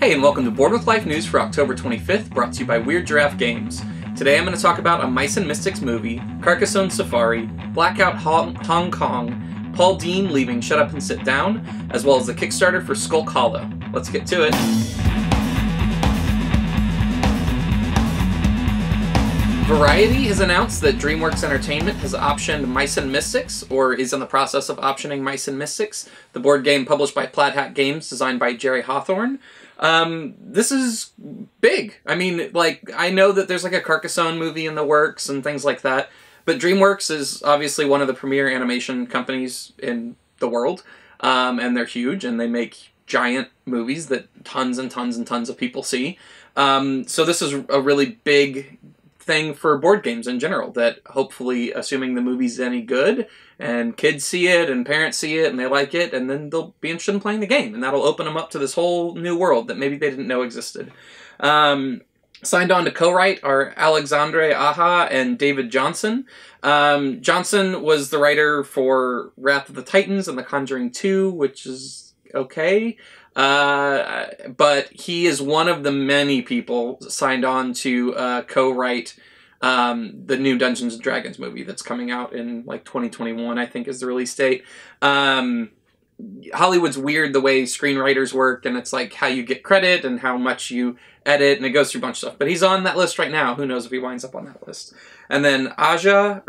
Hey, and welcome to Board with Life News for October 25th, brought to you by Weird Giraffe Games. Today I'm going to talk about a Mice and Mystics movie, Carcassonne Safari, Blackout Hong Kong, Paul Dean leaving Shut Up and Sit Down, as well as the Kickstarter for Kahlo. Let's get to it. Variety has announced that DreamWorks Entertainment has optioned Mice and Mystics, or is in the process of optioning Mice and Mystics, the board game published by Plaid Hat Games, designed by Jerry Hawthorne. This is big. I mean, like, I know that there's like a Carcassonne movie in the works and things like that, but DreamWorks is obviously one of the premier animation companies in the world, and they're huge, and they make giant movies that tons and tons and tons of people see. So this is a really big thing for board games in general, that hopefully, assuming the movie's any good and kids see it and parents see it and they like it, and then they'll be interested in playing the game, and that'll open them up to this whole new world that maybe they didn't know existed. Signed on to co-write are Alexandre Aja and David Johnson. Johnson was the writer for Wrath of the Titans and The Conjuring 2, which is okay. But he is one of the many people signed on to co-write the new Dungeons & Dragons movie that's coming out in like 2021, I think is the release date. Hollywood's weird the way screenwriters work, and it's like how you get credit and how much you edit, and it goes through a bunch of stuff. But he's on that list right now. Who knows if he winds up on that list. And then Aja,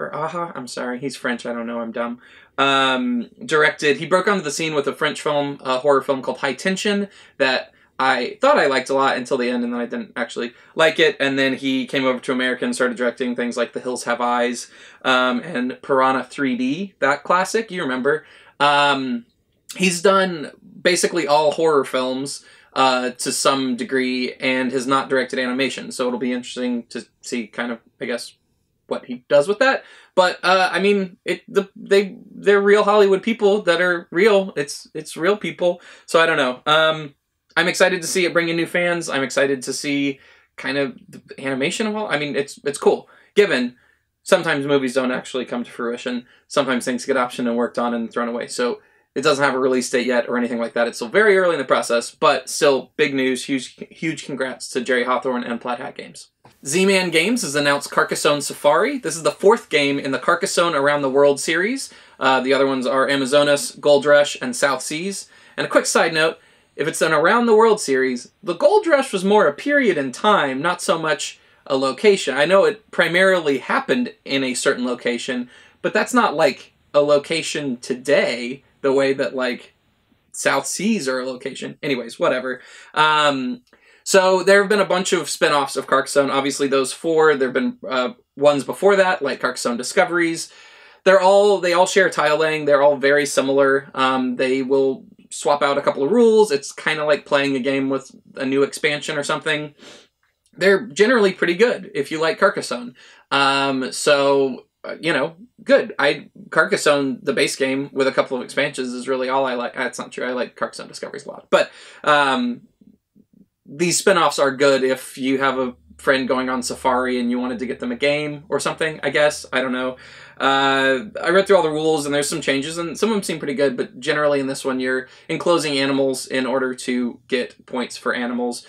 I'm sorry, he's French, I don't know, I'm dumb. Directed, he broke onto the scene with a French film, a horror film called High Tension, that I thought I liked a lot until the end, and then I didn't actually like it. And then he came over to America and started directing things like The Hills Have Eyes, and Piranha 3D, that classic, you remember. He's done basically all horror films to some degree, and has not directed animation, so it'll be interesting to see kind of, I guess, what he does with that. But I mean, they're real Hollywood people that are real. It's real people. So I don't know. I'm excited to see it bring in new fans. I'm excited to see kind of the animation of all. I mean, it's cool. Given sometimes movies don't actually come to fruition. Sometimes things get optioned and worked on and thrown away. So it doesn't have a release date yet or anything like that. It's still very early in the process, but still big news. Huge congrats to Jerry Hawthorne and Plaid Hat Games. Z-Man Games has announced Carcassonne Safari. This is the 4th game in the Carcassonne Around the World series. The other ones are Amazonas, Gold Rush, and South Seas. And a quick side note, if it's an Around the World series, the Gold Rush was more a period in time, not so much a location. I know it primarily happened in a certain location, but that's not like a location today, the way that like South Seas are a location. Anyways, whatever. So there have been a bunch of spin-offs of Carcassonne. Obviously those 4. There have been ones before that, like Carcassonne Discoveries. They all share tile laying. They're all very similar. They will swap out a couple of rules. It's kind of like playing a game with a new expansion or something. They're generally pretty good if you like Carcassonne. You know, good. Carcassonne, the base game with a couple of expansions, is really all I like. That's not true. I like Carcassonne Discoveries a lot. But these spin-offs are good if you have a friend going on safari and you wanted to get them a game or something, I guess. I don't know. I read through all the rules, and there's some changes, and some of them seem pretty good, but generally in this one you're enclosing animals in order to get points for animals,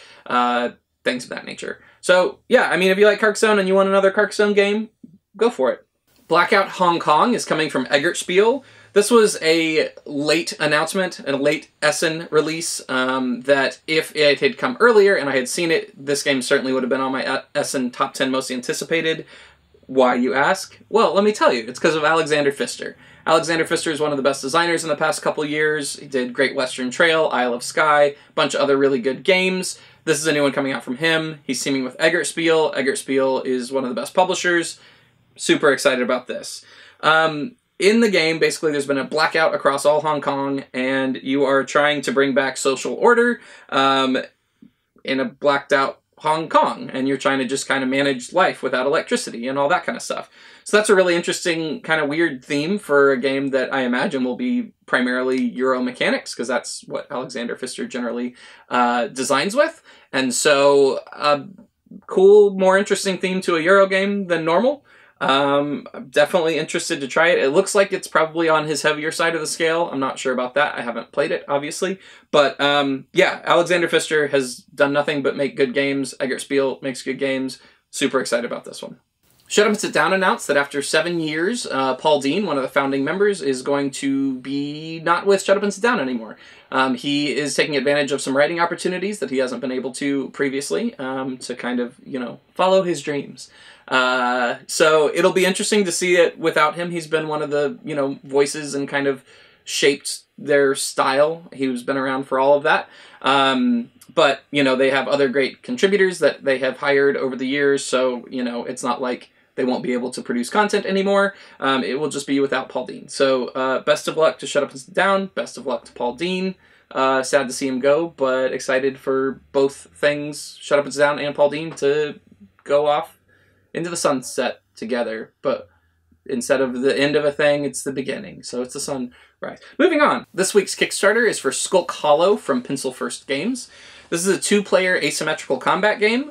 things of that nature. So, yeah, I mean, if you like Carcassonne and you want another Carcassonne game, go for it. Blackout Hong Kong is coming from Eggertspiel. This was a late announcement, a late Essen release, that if it had come earlier and I had seen it, this game certainly would have been on my Essen top 10 most anticipated. Why, you ask? Well, let me tell you. It's because of Alexander Pfister. Alexander Pfister is one of the best designers in the past couple years. He did Great Western Trail, Isle of Skye, a bunch of other really good games. This is a new one coming out from him. He's teaming with Eggertspiel. Eggertspiel is one of the best publishers. Super excited about this. In the game, basically, there's been a blackout across all Hong Kong, and you are trying to bring back social order in a blacked out Hong Kong, and you're trying to just kind of manage life without electricity and all that kind of stuff. So that's a really interesting, kind of weird theme for a game that I imagine will be primarily Euro mechanics, because that's what Alexander Pfister generally designs with. And so, cool, more interesting theme to a Euro game than normal. I'm definitely interested to try it. It looks like it's probably on his heavier side of the scale. I'm not sure about that. I haven't played it, obviously. But yeah, Alexander Pfister has done nothing but make good games. Eggert Spiel makes good games. Super excited about this one. Shut Up and Sit Down announced that after 7 years, Paul Dean, one of the founding members, is going to be not with Shut Up and Sit Down anymore. He is taking advantage of some writing opportunities that he hasn't been able to previously to kind of, follow his dreams. So it'll be interesting to see it without him. He's been one of the, voices and kind of shaped their style. He's been around for all of that. But, they have other great contributors that they have hired over the years. So, it's not like they won't be able to produce content anymore. It will just be without Paul Dean. So best of luck to Shut Up and Sit Down. Best of luck to Paul Dean. Sad to see him go, but excited for both things, Shut Up and Sit Down and Paul Dean, to go off into the sunset together. But instead of the end of a thing, it's the beginning. So it's the sunrise. Moving on. This week's Kickstarter is for Skulk Hollow from Pencil First Games. This is a 2-player asymmetrical combat game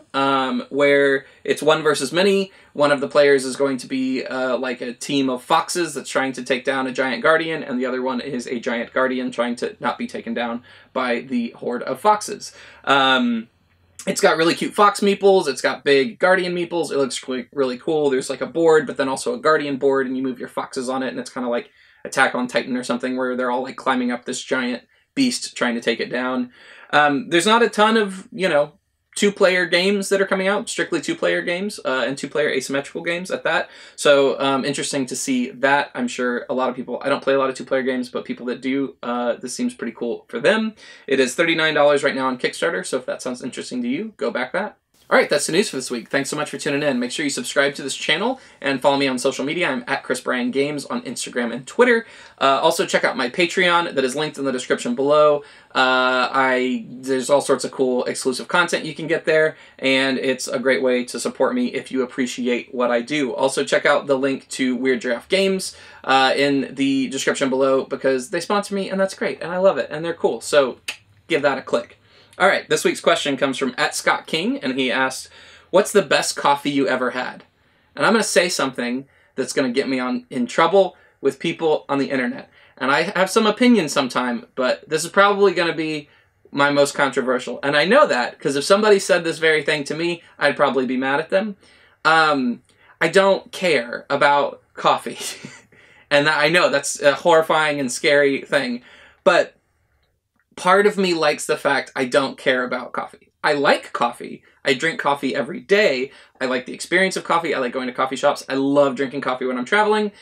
where it's one versus many. One of the players is going to be like a team of foxes that's trying to take down a giant guardian, and the other one is a giant guardian trying to not be taken down by the horde of foxes. It's got really cute fox meeples. It's got big guardian meeples. It looks really cool. There's like a board, but then also a guardian board, and you move your foxes on it, and it's kind of like Attack on Titan or something, where they're all like climbing up this giant beast trying to take it down. There's not a ton of, 2-player games that are coming out, strictly 2-player games, and 2-player asymmetrical games at that. So interesting to see that. I'm sure a lot of people, I don't play a lot of 2-player games, but people that do, this seems pretty cool for them. It is $39 right now on Kickstarter, so if that sounds interesting to you, go back that. All right, that's the news for this week. Thanks so much for tuning in. Make sure you subscribe to this channel and follow me on social media. I'm at Chris Bryan Games on Instagram and Twitter. Also, check out my Patreon that is linked in the description below. There's all sorts of cool exclusive content you can get there, and it's a great way to support me if you appreciate what I do. Also, check out the link to Weird Giraffe Games in the description below because they sponsor me, and that's great, and I love it, and they're cool. So give that a click. All right, this week's question comes from @ScottKing, and he asked, what's the best coffee you ever had? And I'm going to say something that's going to get me in trouble with people on the internet. And I have some opinions sometime, but this is probably going to be my most controversial. And I know that, because if somebody said this very thing to me, I'd probably be mad at them. I don't care about coffee. And I know that's a horrifying and scary thing. But part of me likes the fact I don't care about coffee. I like coffee. I drink coffee every day. I like the experience of coffee. I like going to coffee shops. I love drinking coffee when I'm traveling.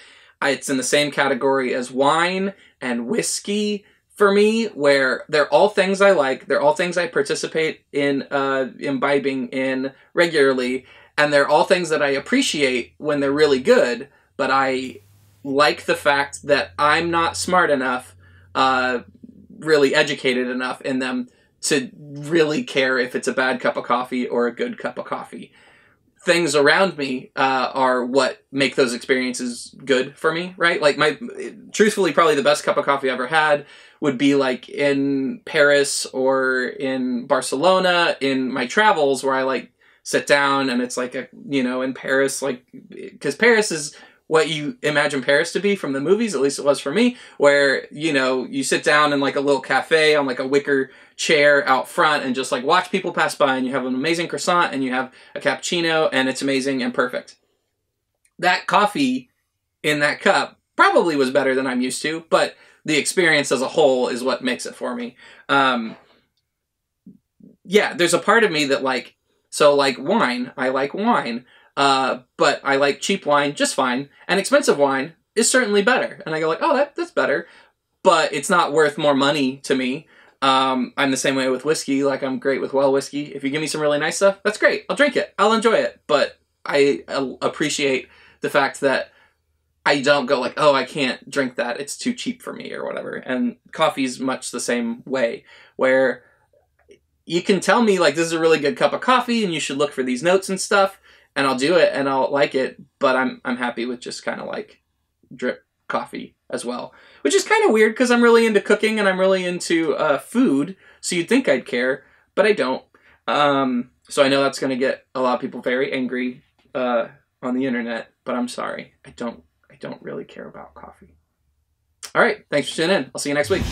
It's in the same category as wine and whiskey for me, where they're all things I like. They're all things I participate in imbibing in regularly. And they're all things that I appreciate when they're really good. But I like the fact that I'm not smart enough, really educated enough in them to really care if it's a bad cup of coffee or a good cup of coffee. Things around me are what make those experiences good for me, right? Like truthfully, probably the best cup of coffee I ever had would be like in Paris or in Barcelona in my travels, where I like sit down and it's like in Paris, like, because Paris is what you imagine Paris to be from the movies, at least it was for me, where, you sit down in like a little cafe on like a wicker chair out front and just like watch people pass by, and you have an amazing croissant and you have a cappuccino and it's amazing and perfect. That coffee in that cup probably was better than I'm used to, but the experience as a whole is what makes it for me. Yeah, there's a part of me that like wine, I like wine. But I like cheap wine just fine, and expensive wine is certainly better. And I go like, oh, that's better, but it's not worth more money to me. I'm the same way with whiskey. Like, I'm great with well whiskey. If you give me some really nice stuff, that's great. I'll drink it. I'll enjoy it. But I appreciate the fact that I don't go like, oh, I can't drink that. It's too cheap for me or whatever. And coffee's much the same way, where you can tell me like, this is a really good cup of coffee and you should look for these notes and stuff. And I'll do it, and I'll like it, but I'm happy with just kind of like drip coffee as well. Which is kind of weird, because I'm really into cooking, and I'm really into food, so you'd think I'd care, but I don't. So I know that's going to get a lot of people very angry on the internet, but I'm sorry. I don't really care about coffee. All right. Thanks for tuning in. I'll see you next week.